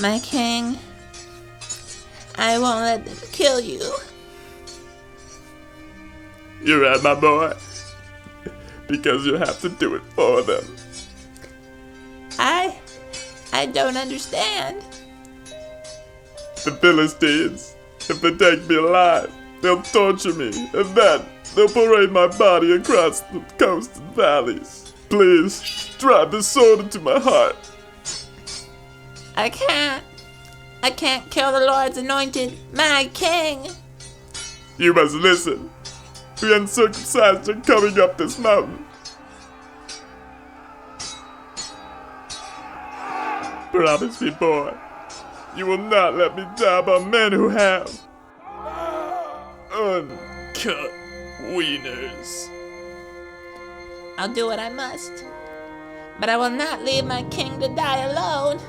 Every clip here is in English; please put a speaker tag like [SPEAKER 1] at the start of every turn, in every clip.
[SPEAKER 1] My king, I won't let them kill you.
[SPEAKER 2] You're right, my boy. Because you have to do it for them.
[SPEAKER 1] I don't understand.
[SPEAKER 2] The Philistines, if they take me alive, they'll torture me, and then they'll parade my body across the coast and valleys. Please, drive this sword into my heart.
[SPEAKER 1] I can't kill the Lord's anointed, my king.
[SPEAKER 2] You must listen. The uncircumcised are coming up this mountain. Promise me, boy, you will not let me die by men who have uncut wieners.
[SPEAKER 1] I'll do what I must, but I will not leave my king to die alone.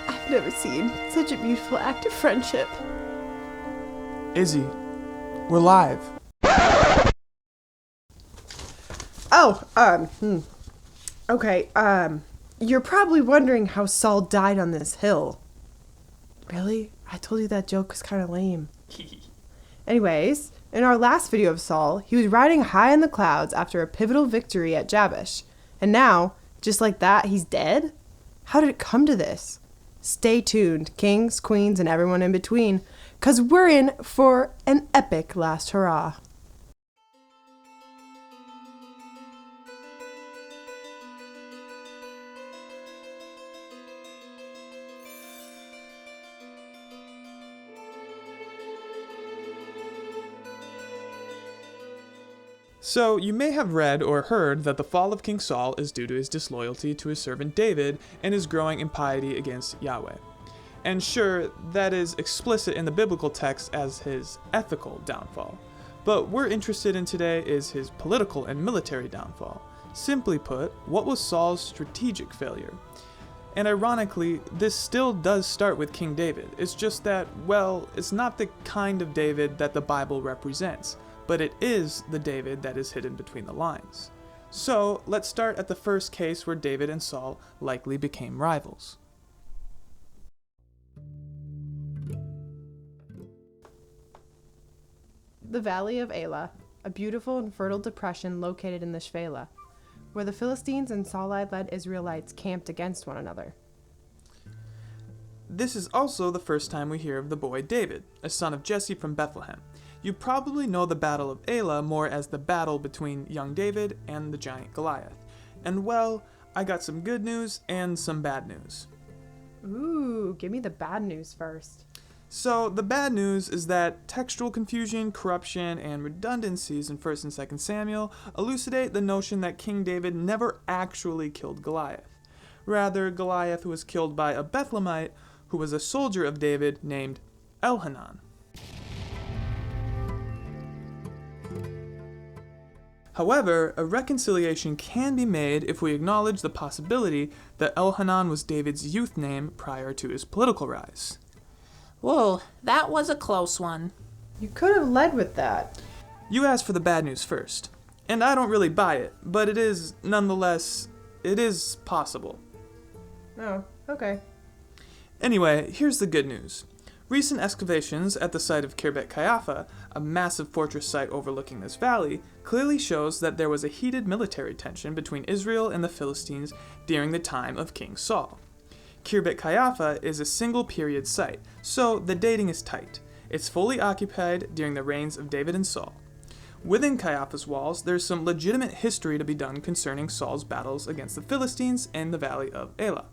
[SPEAKER 3] I've never seen such a beautiful act of friendship.
[SPEAKER 4] Izzy, we're live.
[SPEAKER 3] Okay, you're probably wondering how Saul died on this hill. Really? I told you that joke was kind of lame. Anyways, in our last video of Saul, he was riding high in the clouds after a pivotal victory at Jabesh. And now, just like that, he's dead? How did it come to this? Stay tuned, kings, queens, and everyone in between, because we're in for an epic last hurrah.
[SPEAKER 4] So, you may have read or heard that the fall of King Saul is due to his disloyalty to his servant David and his growing impiety against Yahweh. And sure, that is explicit in the biblical text as his ethical downfall. But what we're interested in today is his political and military downfall. Simply put, what was Saul's strategic failure? And ironically, this still does start with King David. It's just that, well, it's not the kind of David that the Bible represents, but it is the David that is hidden between the lines. So, let's start at the first case where David and Saul likely became rivals.
[SPEAKER 3] The Valley of Elah, a beautiful and fertile depression located in the Shephelah, where the Philistines and Saulite-led Israelites camped against one another.
[SPEAKER 4] This is also the first time we hear of the boy David, a son of Jesse from Bethlehem. You probably know the Battle of Elah more as the battle between young David and the giant Goliath. And well, I got some good news and some bad news.
[SPEAKER 3] Ooh, give me the bad news first.
[SPEAKER 4] So, the bad news is that textual confusion, corruption, and redundancies in 1st and 2nd Samuel elucidate the notion that King David never actually killed Goliath. Rather, Goliath was killed by a Bethlehemite who was a soldier of David named Elhanan. However, a reconciliation can be made if we acknowledge the possibility that Elhanan was David's youth name prior to his political rise.
[SPEAKER 1] Whoa, that was a close one.
[SPEAKER 3] You could have led with that.
[SPEAKER 4] You asked for the bad news first, and I don't really buy it, but it is, nonetheless, it is possible.
[SPEAKER 3] Oh, okay.
[SPEAKER 4] Anyway, here's the good news. Recent excavations at the site of Kirbet Kaiafa, a massive fortress site overlooking this valley, clearly shows that there was a heated military tension between Israel and the Philistines during the time of King Saul. Kirbet Kaiafa is a single period site, so the dating is tight. It's fully occupied during the reigns of David and Saul. Within Kaiafa's walls, there's some legitimate history to be done concerning Saul's battles against the Philistines in the Valley of Elah.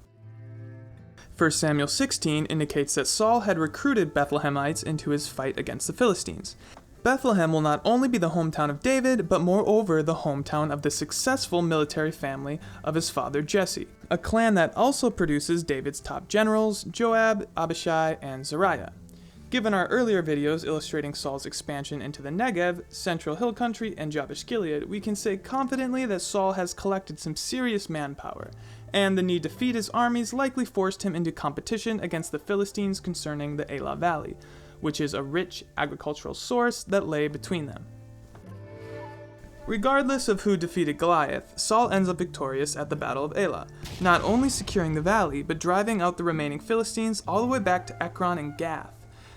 [SPEAKER 4] 1 Samuel 16 indicates that Saul had recruited Bethlehemites into his fight against the Philistines. Bethlehem will not only be the hometown of David, but moreover the hometown of the successful military family of his father Jesse, a clan that also produces David's top generals, Joab, Abishai, and Zeruiah. Given our earlier videos illustrating Saul's expansion into the Negev, Central Hill Country, and Jabesh Gilead, we can say confidently that Saul has collected some serious manpower, and the need to feed his armies likely forced him into competition against the Philistines concerning the Elah Valley, which is a rich agricultural source that lay between them. Regardless of who defeated Goliath, Saul ends up victorious at the Battle of Elah, not only securing the valley, but driving out the remaining Philistines all the way back to Ekron and Gath.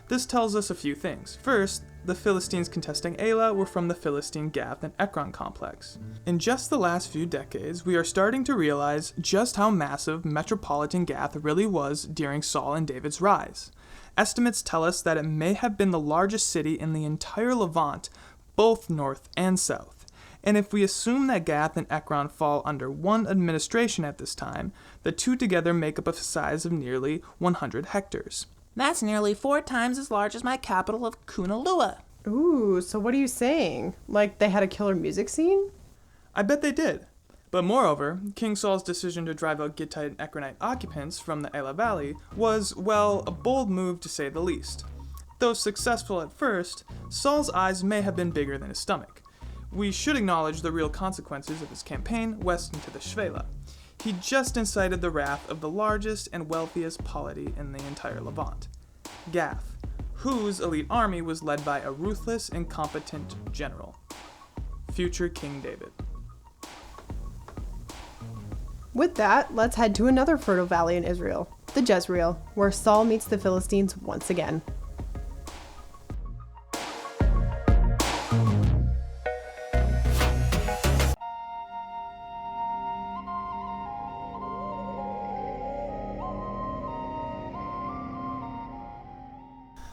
[SPEAKER 4] This tells us a few things. First, the Philistines contesting Elah were from the Philistine Gath and Ekron complex. In just the last few decades, we are starting to realize just how massive metropolitan Gath really was during Saul and David's rise. Estimates tell us that it may have been the largest city in the entire Levant, both north and south. And if we assume that Gath and Ekron fall under one administration at this time, the two together make up a size of nearly 100 hectares.
[SPEAKER 1] That's nearly 4 times as large as my capital of Kunalua.
[SPEAKER 3] Ooh, so what are you saying? Like they had a killer music scene?
[SPEAKER 4] I bet they did. But moreover, King Saul's decision to drive out Gittite and Ekronite occupants from the Elah Valley was, well, a bold move to say the least. Though successful at first, Saul's eyes may have been bigger than his stomach. We should acknowledge the real consequences of his campaign west into the Shvela. He just incited the wrath of the largest and wealthiest polity in the entire Levant, Gath, whose elite army was led by a ruthless and competent general, future King David.
[SPEAKER 3] With that, let's head to another fertile valley in Israel, the Jezreel, where Saul meets the Philistines once again.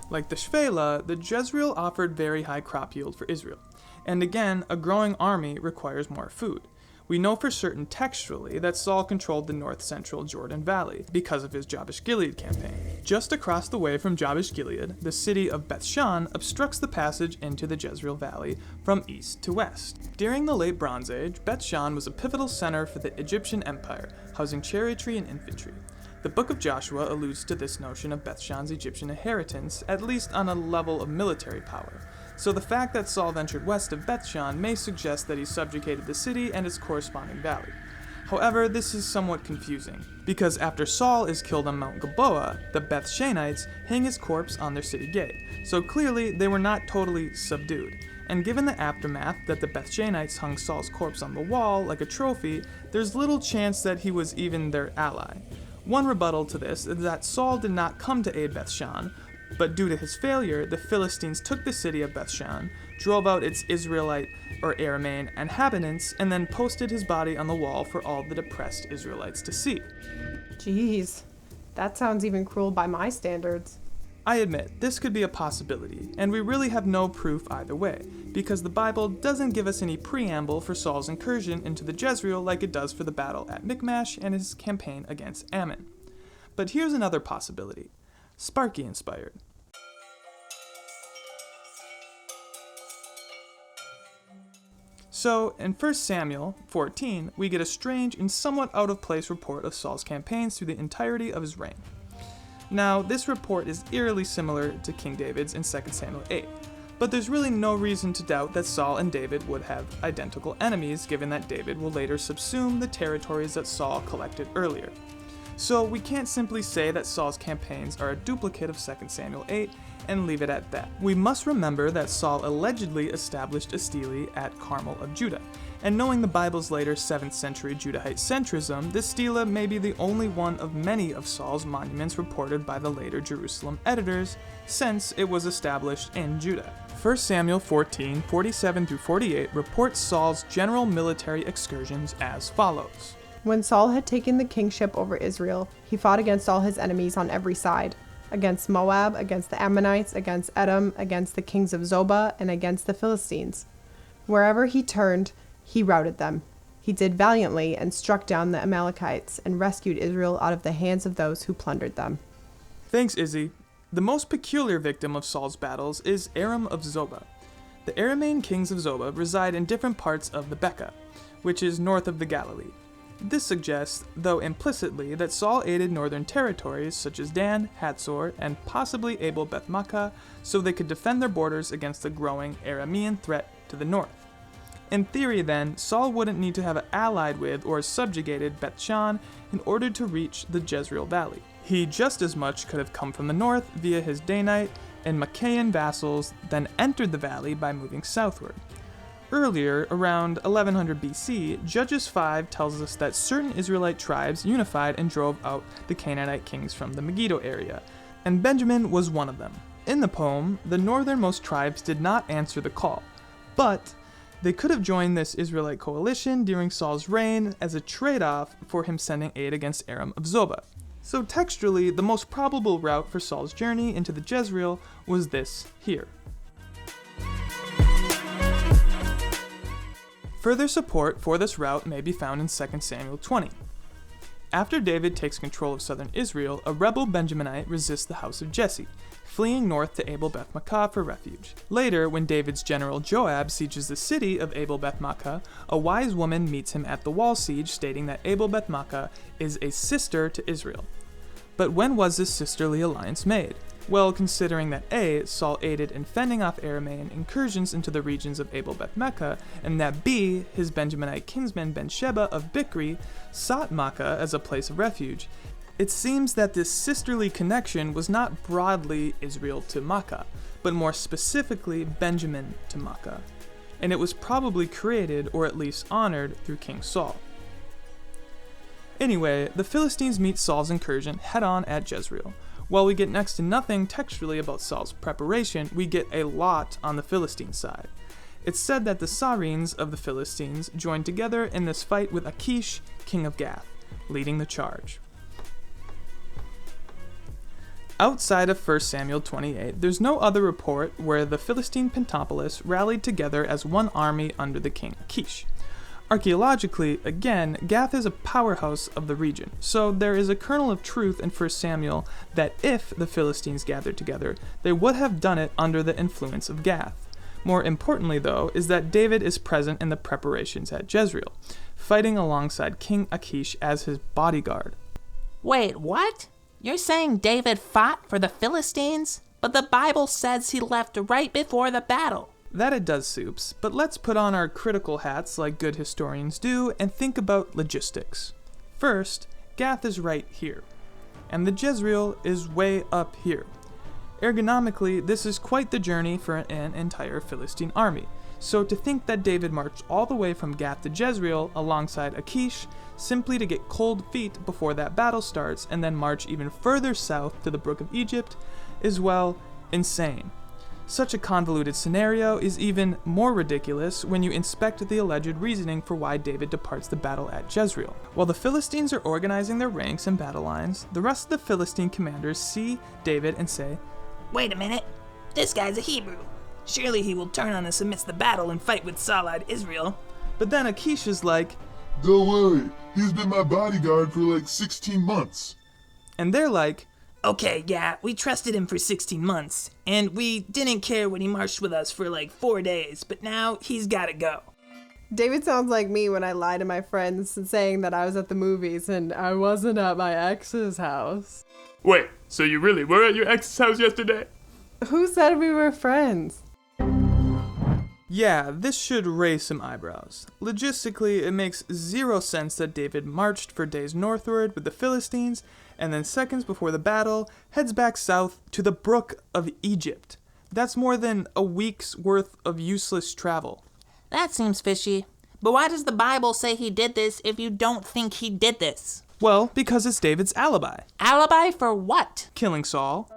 [SPEAKER 4] Like the Shvela, the Jezreel offered very high crop yield for Israel. And again, a growing army requires more food. We know for certain textually that Saul controlled the north-central Jordan Valley because of his Jabesh-Gilead campaign. Just across the way from Jabesh-Gilead, the city of Bethshan obstructs the passage into the Jezreel Valley from east to west. During the Late Bronze Age, Bethshan was a pivotal center for the Egyptian Empire, housing chariotry and infantry. The Book of Joshua alludes to this notion of Bethshan's Egyptian inheritance, at least on a level of military power. So the fact that Saul ventured west of Bethshan may suggest that he subjugated the city and its corresponding valley. However, this is somewhat confusing, because after Saul is killed on Mount Gilboa, the Bethshanites hang his corpse on their city gate, so clearly they were not totally subdued. And given the aftermath that the Bethshanites hung Saul's corpse on the wall like a trophy, there's little chance that he was even their ally. One rebuttal to this is that Saul did not come to aid Bethshan, but due to his failure, the Philistines took the city of Bethshan, drove out its Israelite or Aramean inhabitants, and then posted his body on the wall for all the depressed Israelites to see.
[SPEAKER 3] Jeez, that sounds even cruel by my standards.
[SPEAKER 4] I admit, this could be a possibility, and we really have no proof either way, because the Bible doesn't give us any preamble for Saul's incursion into the Jezreel like it does for the battle at Michmash and his campaign against Ammon. But here's another possibility. Sparky inspired. So, in 1 Samuel 14, we get a strange and somewhat out-of-place report of Saul's campaigns through the entirety of his reign. Now, this report is eerily similar to King David's in 2 Samuel 8, but there's really no reason to doubt that Saul and David would have identical enemies, given that David will later subsume the territories that Saul collected earlier. So we can't simply say that Saul's campaigns are a duplicate of 2 Samuel 8 and leave it at that. We must remember that Saul allegedly established a stele at Carmel of Judah, and knowing the Bible's later 7th century Judahite centrism, this stele may be the only one of many of Saul's monuments reported by the later Jerusalem editors, since it was established in Judah. 1 Samuel 14, 47-48 reports Saul's general military excursions as follows.
[SPEAKER 3] When Saul had taken the kingship over Israel, he fought against all his enemies on every side, against Moab, against the Ammonites, against Edom, against the kings of Zobah, and against the Philistines. Wherever he turned, he routed them. He did valiantly and struck down the Amalekites and rescued Israel out of the hands of those who plundered them.
[SPEAKER 4] Thanks, Izzy. The most peculiar victim of Saul's battles is Aram of Zobah. The Aramean kings of Zobah reside in different parts of the Becca, which is north of the Galilee. This suggests, though implicitly, that Saul aided northern territories such as Dan, Hatzor, and possibly Abel Beth-Makkah so they could defend their borders against the growing Aramean threat to the north. In theory, then, Saul wouldn't need to have allied with or subjugated Bethshan in order to reach the Jezreel Valley. He just as much could have come from the north via his Danite and Machaean vassals then entered the valley by moving southward. Earlier, around 1100 BC, Judges 5 tells us that certain Israelite tribes unified and drove out the Canaanite kings from the Megiddo area, and Benjamin was one of them. In the poem, the northernmost tribes did not answer the call, but they could have joined this Israelite coalition during Saul's reign as a trade-off for him sending aid against Aram of Zobah. So textually, the most probable route for Saul's journey into the Jezreel was this here. Further support for this route may be found in 2 Samuel 20. After David takes control of southern Israel, a rebel Benjaminite resists the house of Jesse, fleeing north to Abel-Beth-Maachah for refuge. Later, when David's general Joab sieges the city of Abel-Beth-Maachah, a wise woman meets him at the wall siege, stating that Abel-Beth-Maachah is a sister to Israel. But when was this sisterly alliance made? Well, considering that A, Saul aided in fending off Aramaean incursions into the regions of Abel-Beth-Maachah, and that B, his Benjaminite kinsman Ben-Sheba of Bichri, sought Maachah as a place of refuge, it seems that this sisterly connection was not broadly Israel to Maachah, but more specifically Benjamin to Maachah, and it was probably created or at least honored through King Saul. Anyway, the Philistines meet Saul's incursion head-on at Jezreel. While we get next to nothing textually about Saul's preparation, we get a lot on the Philistine side. It's said that the Sarines of the Philistines joined together in this fight with Achish, king of Gath, leading the charge. Outside of 1 Samuel 28, there's no other report where the Philistine Pentapolis rallied together as one army under the king Achish. Archaeologically, again, Gath is a powerhouse of the region, so there is a kernel of truth in 1 Samuel that if the Philistines gathered together, they would have done it under the influence of Gath. More importantly, though, is that David is present in the preparations at Jezreel, fighting alongside King Achish as his bodyguard.
[SPEAKER 1] Wait, what? You're saying David fought for the Philistines? But the Bible says he left right before the battle.
[SPEAKER 4] That it does, Soups, but let's put on our critical hats like good historians do and think about logistics. First, Gath is right here, and the Jezreel is way up here. Ergonomically, this is quite the journey for an entire Philistine army, so to think that David marched all the way from Gath to Jezreel alongside Achish simply to get cold feet before that battle starts and then march even further south to the Brook of Egypt is, well, insane. Such a convoluted scenario is even more ridiculous when you inspect the alleged reasoning for why David departs the battle at Jezreel. While the Philistines are organizing their ranks and battle lines, the rest of the Philistine commanders see David and say,
[SPEAKER 1] Wait a minute, this guy's a Hebrew. Surely he will turn on us amidst the battle and fight with Saul-eyed Israel.
[SPEAKER 4] But then Achish is like,
[SPEAKER 2] Don't worry, he's been my bodyguard for like 16 months.
[SPEAKER 4] And they're like,
[SPEAKER 1] Okay, yeah, we trusted him for 16 months, and we didn't care when he marched with us for like 4 days, but now he's gotta go.
[SPEAKER 3] David sounds like me when I lie to my friends and saying that I was at the movies and I wasn't at my ex's house.
[SPEAKER 2] Wait, so you really were at your ex's house yesterday?
[SPEAKER 3] Who said we were friends?
[SPEAKER 4] Yeah, this should raise some eyebrows. Logistically, it makes zero sense that David marched for days northward with the Philistines, and then seconds before the battle, heads back south to the Brook of Egypt. That's more than a week's worth of useless travel.
[SPEAKER 1] That seems fishy. But why does the Bible say he did this if you don't think he did this?
[SPEAKER 4] Well, because it's David's alibi.
[SPEAKER 1] Alibi for what?
[SPEAKER 4] Killing Saul.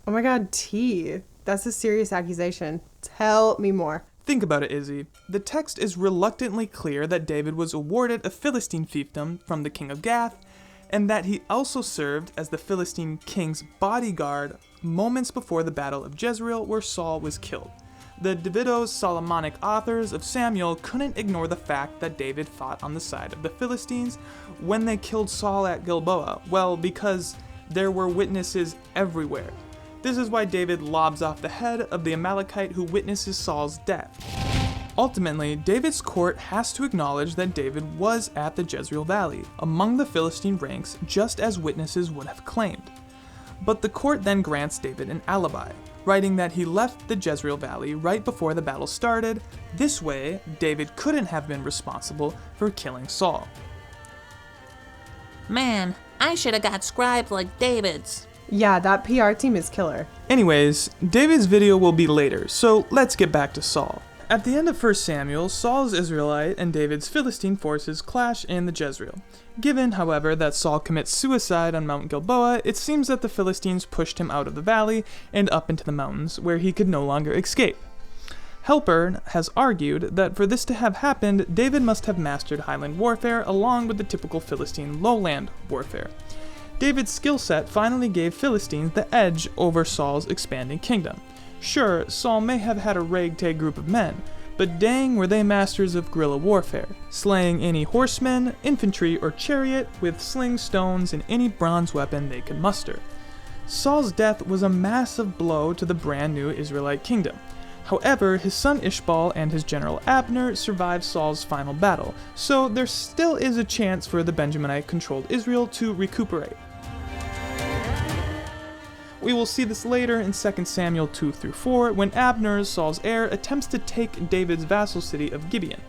[SPEAKER 3] Oh my god, T. That's a serious accusation. Tell me more.
[SPEAKER 4] Think about it, Izzy. The text is reluctantly clear that David was awarded a Philistine fiefdom from the king of Gath, and that he also served as the Philistine king's bodyguard moments before the Battle of Jezreel, where Saul was killed. The Davido's Solomonic authors of Samuel couldn't ignore the fact that David fought on the side of the Philistines when they killed Saul at Gilboa. Well, because there were witnesses everywhere. This is why David lobs off the head of the Amalekite who witnesses Saul's death. Ultimately, David's court has to acknowledge that David was at the Jezreel Valley, among the Philistine ranks, just as witnesses would have claimed. But the court then grants David an alibi, writing that he left the Jezreel Valley right before the battle started. This way, David couldn't have been responsible for killing Saul.
[SPEAKER 1] Man,
[SPEAKER 5] I should have got scribes like David's.
[SPEAKER 3] Yeah, that PR team is killer.
[SPEAKER 4] Anyways, David's video will be later, so let's get back to Saul. At the end of 1 Samuel, Saul's Israelite and David's Philistine forces clash in the Jezreel. Given, however, that Saul commits suicide on Mount Gilboa, it seems that the Philistines pushed him out of the valley and up into the mountains, where he could no longer escape. Helper has argued that for this to have happened, David must have mastered highland warfare along with the typical Philistine lowland warfare. David's skill set finally gave Philistines the edge over Saul's expanding kingdom. Sure, Saul may have had a ragtag group of men, but dang were they masters of guerrilla warfare, slaying any horsemen, infantry, or chariot with slings, stones, and any bronze weapon they could muster. Saul's death was a massive blow to the brand new Israelite kingdom. However, his son Ishbal and his general Abner survived Saul's final battle, so there still is a chance for the Benjaminite-controlled Israel to recuperate. We will see this later in 2 Samuel 2-4 when Abner, Saul's heir, attempts to take David's vassal city of Gibeon,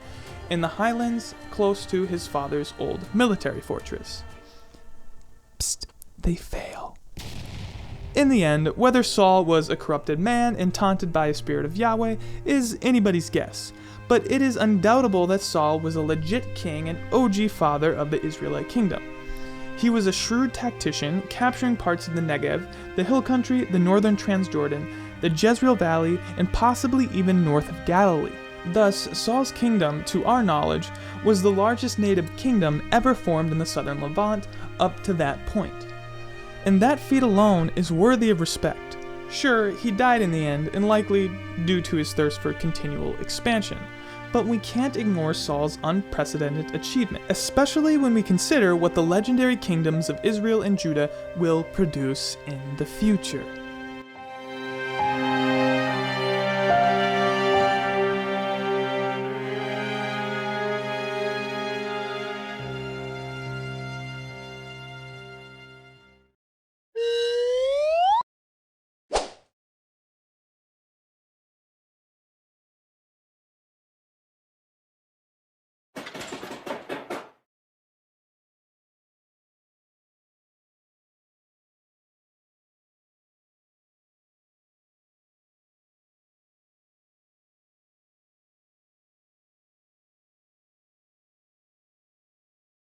[SPEAKER 4] in the highlands close to his father's old military fortress. Psst, they fail. In the end, whether Saul was a corrupted man and taunted by a spirit of Yahweh is anybody's guess, but it is undoubtable that Saul was a legit king and OG father of the Israelite kingdom. He was a shrewd tactician, capturing parts of the Negev, the hill country, the northern Transjordan, the Jezreel Valley, and possibly even north of Galilee. Thus, Saul's kingdom, to our knowledge, was the largest native kingdom ever formed in the southern Levant up to that point. And that feat alone is worthy of respect. Sure, he died in the end, and likely due to his thirst for continual expansion. But we can't ignore Saul's unprecedented achievement, especially when we consider what the legendary kingdoms of Israel and Judah will produce in the future.